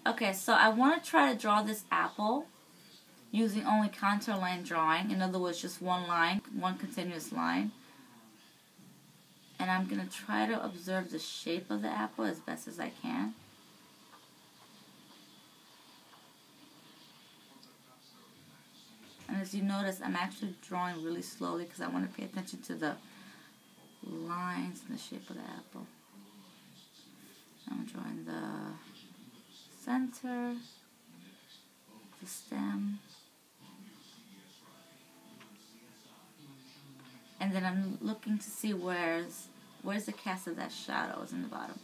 Okay, so I want to try to draw this apple using only contour line drawing. In other words, just one line, one continuous line. And I'm going to try to observe the shape of the apple as best as I can. And as you notice, I'm actually drawing really slowly because I want to pay attention to the lines and the shape of the apple. I'm drawing the center, the stem, and then I'm looking to see where's the cast of that shadow is in the bottom.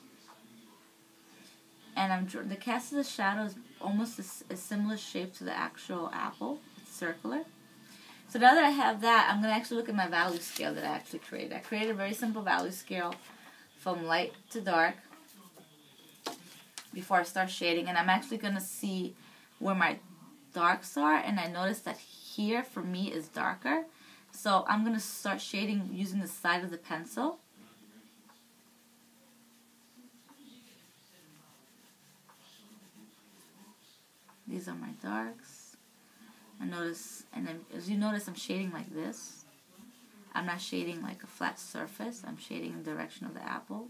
And the cast of the shadow is almost a similar shape to the actual apple. It's circular. So now that I have that, I'm going to actually look at my value scale that I actually created. I created a very simple value scale from light to dark before I start shading. And I'm actually going to see where my darks are. And I notice that here, for me, is darker. So I'm going to start shading using the side of the pencil. These are my darks. And then as you notice, I'm shading like this. I'm not shading like a flat surface. I'm shading in the direction of the apple.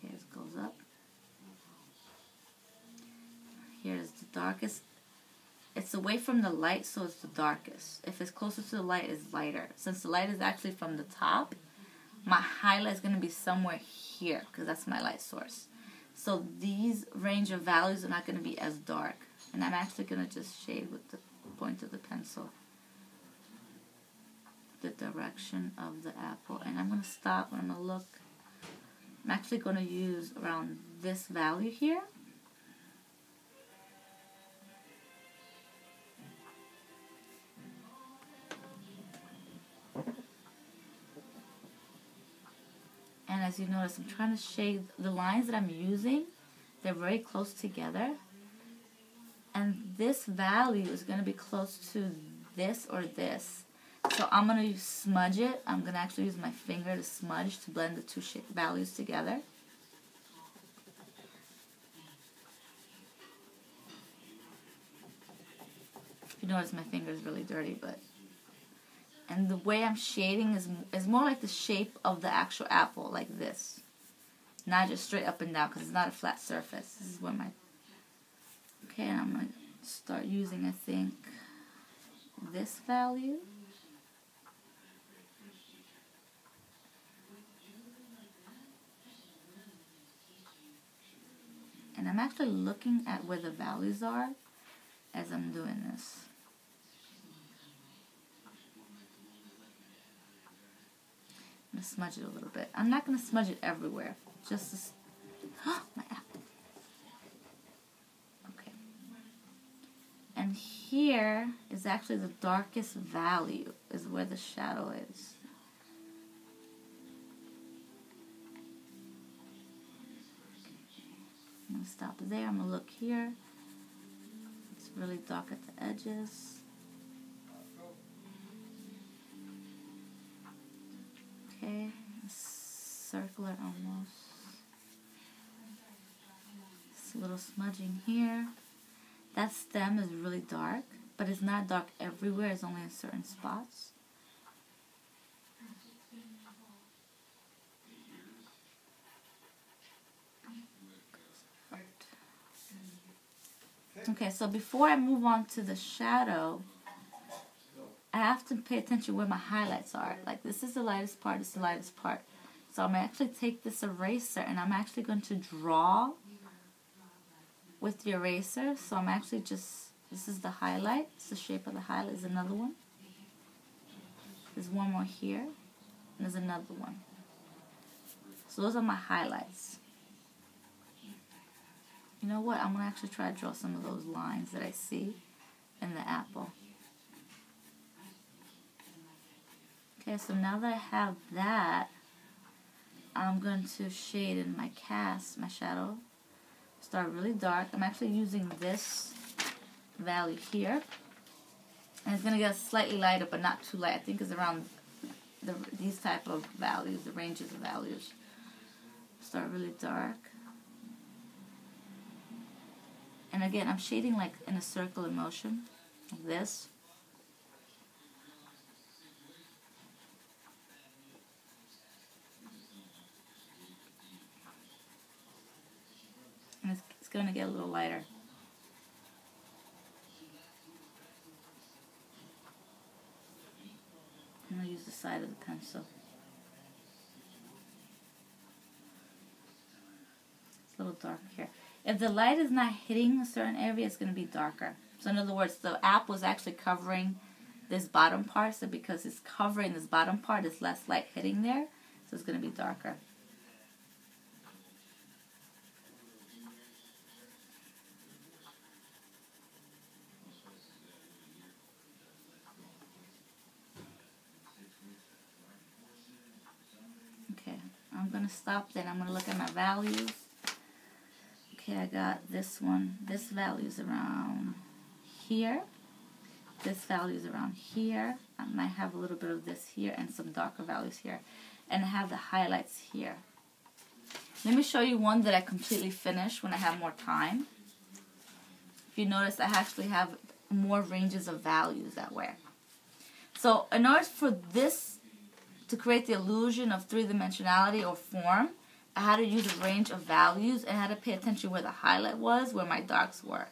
Here it goes up. Here's the darkest. It's away from the light, so it's the darkest. If it's closer to the light, it's lighter. Since the light is actually from the top, my highlight is going to be somewhere here because that's my light source. So these range of values are not going to be as dark. And I'm actually going to just shade with the point of the pencil the direction of the apple. And I'm going to stop and I'm going to look. I'm actually going to use around this value here. And as you notice, I'm trying to shade the lines that I'm using. They're very close together. And this value is going to be close to this or this. So I'm going to smudge it. I'm going to actually use my finger to smudge to blend the two values together. You notice my finger is really dirty, but... And the way I'm shading is more like the shape of the actual apple, like this. Not just straight up and down, because it's not a flat surface. This is where my... Okay, and I'm going to start using, I think, this value. And I'm actually looking at where the values are as I'm doing this. I'm going to smudge it a little bit. I'm not going to smudge it everywhere. Just this. My apple. Okay. And here is actually the darkest value, is where the shadow is. I'm going to stop there. I'm going to look here. It's really dark at the edges. Okay, circular almost. Just a little smudging here. That stem is really dark, but it's not dark everywhere. It's only in certain spots. Okay, so before I move on to the shadow, I have to pay attention where my highlights are. Like, this is the lightest part, this is the lightest part. So I'm going to actually take this eraser and I'm actually going to draw with the eraser. So I'm actually just, this is the highlight. It's the shape of the highlight. There's another one. There's one more here. And there's another one. So those are my highlights. You know what? I'm going to actually try to draw some of those lines that I see in the apple. Okay, so now that I have that, I'm going to shade in my cast, my shadow. Start really dark. I'm actually using this value here. And it's going to get slightly lighter, but not too light. I think it's around these type of values, the ranges of values. start really dark. And again, I'm shading like in a circular motion, like this. And it's going to get a little lighter. I'm going to use the side of the pencil. It's a little dark here. If the light is not hitting a certain area, it's going to be darker. So in other words, the app was actually covering this bottom part. So because it's covering this bottom part, there's less light hitting there. So it's going to be darker. Okay, I'm going to stop then. I'm going to look at my values. Okay, I got this one. This value is around here. This value is around here. I might have a little bit of this here and some darker values here. And I have the highlights here. Let me show you one that I completely finished when I have more time. If you notice, I actually have more ranges of values that way. So in order for this to create the illusion of three-dimensionality or form, I had to use a range of values and I had to pay attention where the highlight was, where my darks were.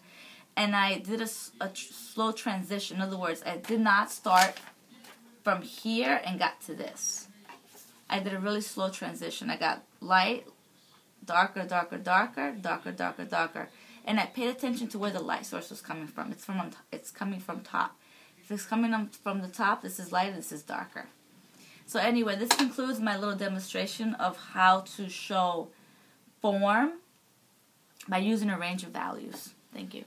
And I did a slow transition. In other words, I did not start from here and got to this. I did a really slow transition. I got light, darker, darker, darker, darker, darker, darker. And I paid attention to where the light source was coming from. It's coming from top. If it's coming from the top, this is light, this is darker. So anyway, this concludes my little demonstration of how to show form by using a range of values. Thank you.